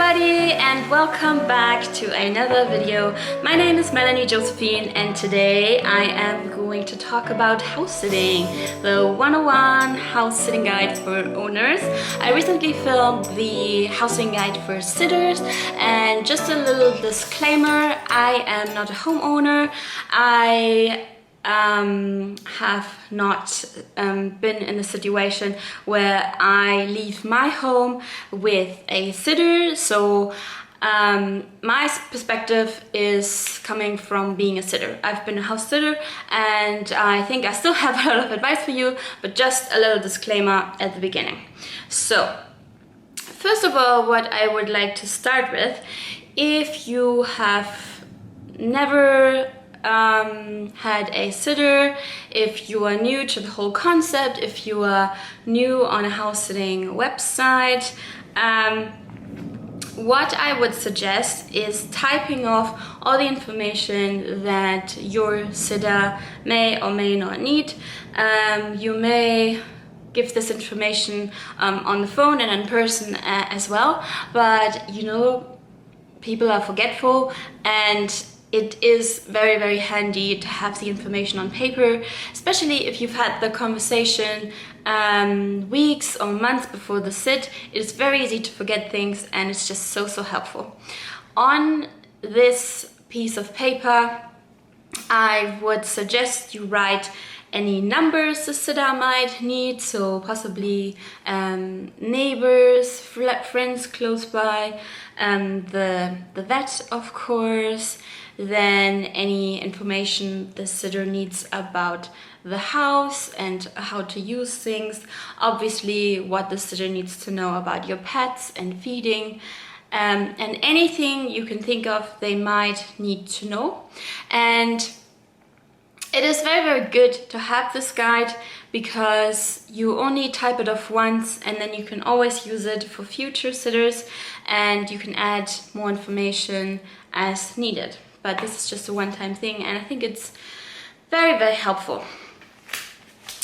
everybody and welcome back to another video. My name is Melanie Josephine and today I am going to talk about house sitting, the 101 house sitting guide for owners. I recently filmed the house sitting guide for sitters, and just a little disclaimer, I am not a homeowner. I have not been in a situation where I leave my home with a sitter, so my perspective is coming from being a sitter. I've been a house sitter and I think I still have a lot of advice for you, but just a little disclaimer at the beginning. So first of all, what I would like to start with, if you have never had a sitter, if you are new to the whole concept, if you are new on a house sitting website, what I would suggest is typing off all the information that your sitter may or may not need. You may give this information on the phone and in person as well, but you know, people are forgetful, and it is very, very handy to have the information on paper, especially if you've had the conversation weeks or months before the sit. It's very easy to forget things, and it's just so helpful. On this piece of paper, I would suggest you write any numbers the sitter might need, so possibly neighbors, friends close by, the vet, of course, then any information the sitter needs about the house and how to use things, obviously what the sitter needs to know about your pets and feeding, and anything you can think of they might need to know. And it is very good to have this guide because you only type it off once and then you can always use it for future sitters, and you can add more information as needed. But this is just a one-time thing, and I think it's very helpful.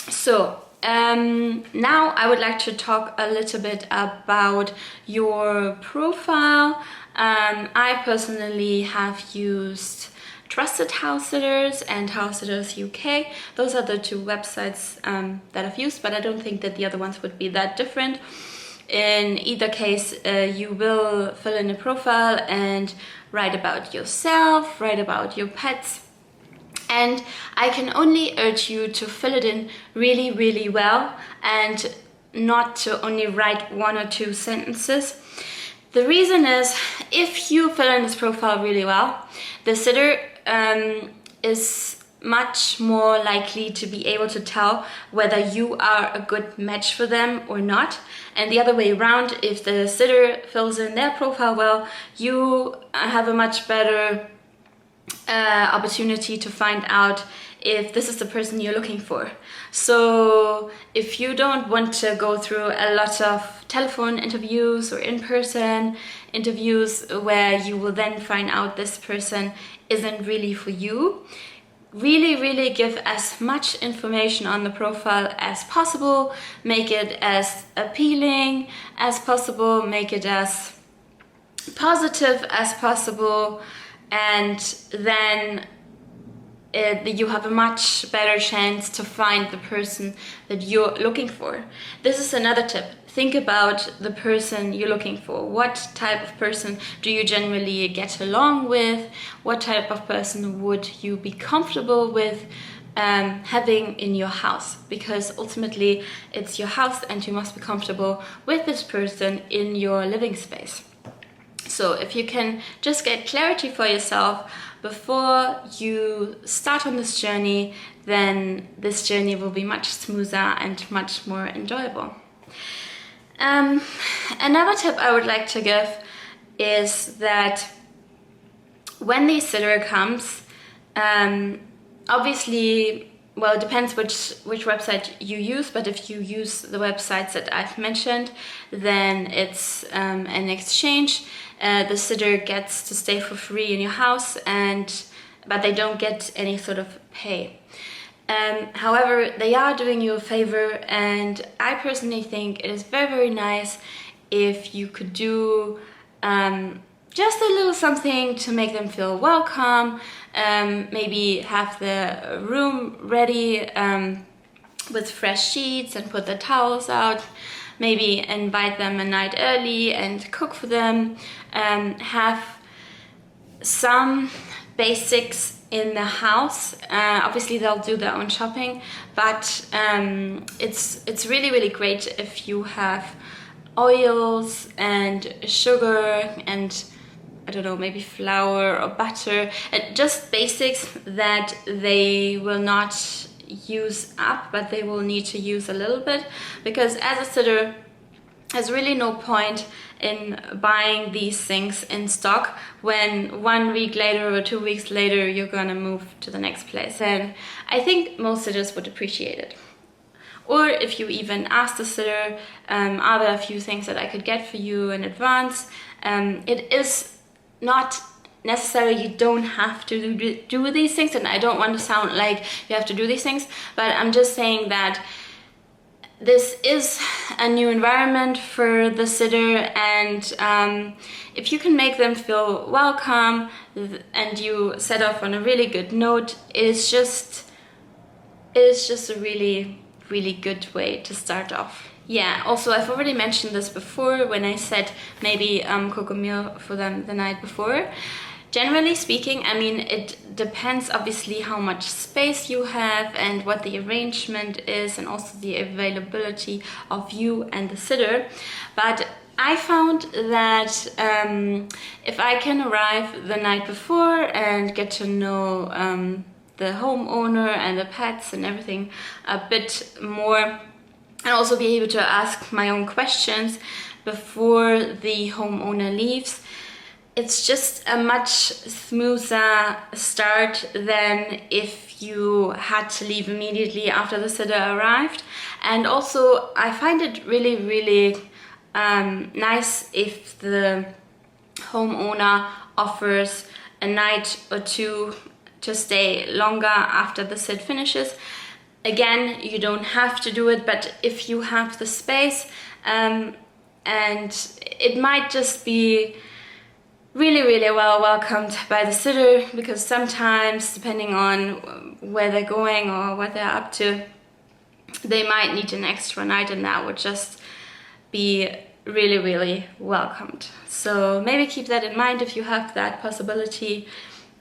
So now I would like to talk a little bit about your profile. I personally have used Trusted House Sitters and House Sitters UK. Those are the two websites that I've used, but I don't think that the other ones would be that different. In either case, you will fill in a profile and write about yourself, write about your pets, and I can only urge you to fill it in really well and not to only write one or two sentences. The reason is, if you fill in this profile really well, the sitter is much more likely to be able to tell whether you are a good match for them or not. And the other way around, if the sitter fills in their profile well, you have a much better opportunity to find out if this is the person you're looking for. So if you don't want to go through a lot of telephone interviews or in-person interviews where you will then find out this person isn't really for you, really give as much information on the profile as possible, make it as appealing as possible, make it as positive as possible, and then you have a much better chance to find the person that you're looking for. This is another tip. Think about the person you're looking for. What type of person do you generally get along with? What type of person would you be comfortable with having in your house? Because ultimately it's your house and you must be comfortable with this person in your living space. So if you can just get clarity for yourself before you start on this journey, then this journey will be much smoother and much more enjoyable. Another tip I would like to give is that when the sitter comes, obviously, well, it depends which website you use, but if you use the websites that I've mentioned, then it's an exchange. The sitter gets to stay for free in your house, but they don't get any sort of pay. However, they are doing you a favor, and I personally think it is very nice if you could do just a little something to make them feel welcome. Maybe have the room ready with fresh sheets and put the towels out. Maybe invite them a night early and cook for them. Have some basics in the house. Obviously they'll do their own shopping, but it's really great if you have oils and sugar and I don't know, maybe flour or butter, just basics that they will not use up, but they will need to use a little bit, because as a sitter, there's really no point in buying these things in stock when 1 week later or 2 weeks later you're gonna move to the next place. And I think most sitters would appreciate it. Or if you even ask the sitter, are there a few things that I could get for you in advance? It is not necessarily, you don't have to do these things, and I don't want to sound like you have to do these things, but I'm just saying that this is a new environment for the sitter, and if you can make them feel welcome and you set off on a really good note, it is just a really good way to start off. Yeah, also I've already mentioned this before when I said maybe cook a meal for them the night before. Generally speaking, I mean, it depends obviously how much space you have and what the arrangement is, and also the availability of you and the sitter. But I found that if I can arrive the night before and get to know the homeowner and the pets and everything a bit more, and also be able to ask my own questions before the homeowner leaves, it's just a much smoother start than if you had to leave immediately after the sitter arrived. And also I find it really nice if the homeowner offers a night or two to stay longer after the sit finishes. Again, you don't have to do it, but if you have the space, and it might just be really well welcomed by the sitter, because sometimes, depending on where they're going or what they're up to, they might need an extra night, and that would just be really welcomed. So maybe keep that in mind if you have that possibility.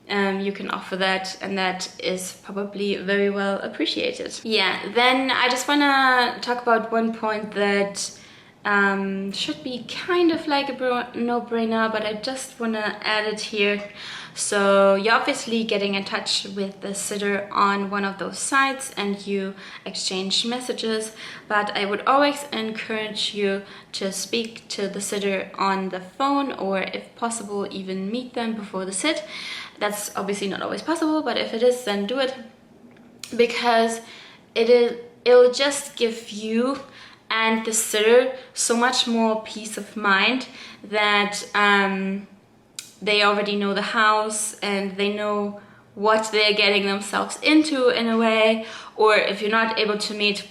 You can offer that, and that is probably very well appreciated. Yeah, then I just want to talk about one point that should be kind of like a no-brainer, but I just want to add it here. So you're obviously getting in touch with the sitter on one of those sites and you exchange messages, but I would always encourage you to speak to the sitter on the phone, or if possible even meet them before the sit. That's obviously not always possible, but if it is, then do it, because it'll just give you and the sitter so much more peace of mind that they already know the house and they know what they're getting themselves into in a way. Or if you're not able to meet,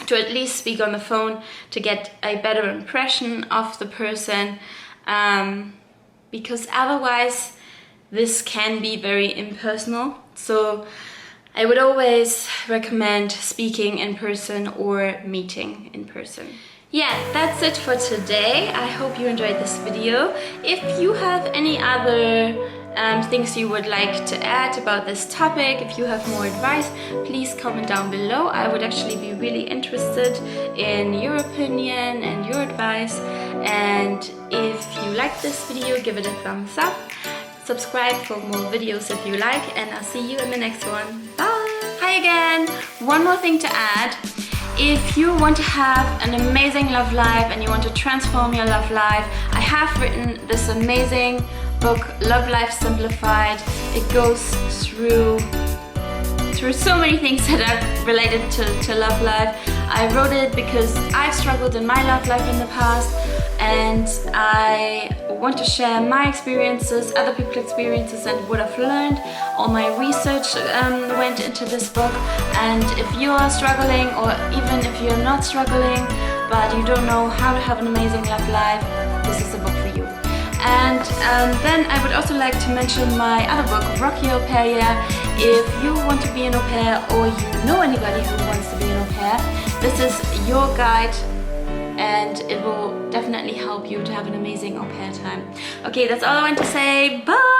to at least speak on the phone to get a better impression of the person, because otherwise this can be very impersonal. So I would always recommend speaking in person or meeting in person. Yeah, that's it for today. I hope you enjoyed this video. If you have any other things you would like to add about this topic, if you have more advice, please comment down below. I would actually be really interested in your opinion and your advice. And if you like this video, give it a thumbs up. Subscribe for more videos if you like, and I'll see you in the next one. Bye! Hi again! One more thing to add. If you want to have an amazing love life and you want to transform your love life, I have written this amazing book, Love Life Simplified. It goes through so many things that are related to love life. I wrote it because I've struggled in my love life in the past, and I want to share my experiences, other people's experiences, and what I've learned. All my research went into this book, and if you are struggling, or even if you're not struggling but you don't know how to have an amazing love life, this is a book for you. then I would also like to mention my other book, Rock Your Au Pair Year. If you want to be an au pair or you know anybody who wants to be an au pair, this is your guide and it will definitely help you to have an amazing au pair time. Okay, that's all I want to say. Bye!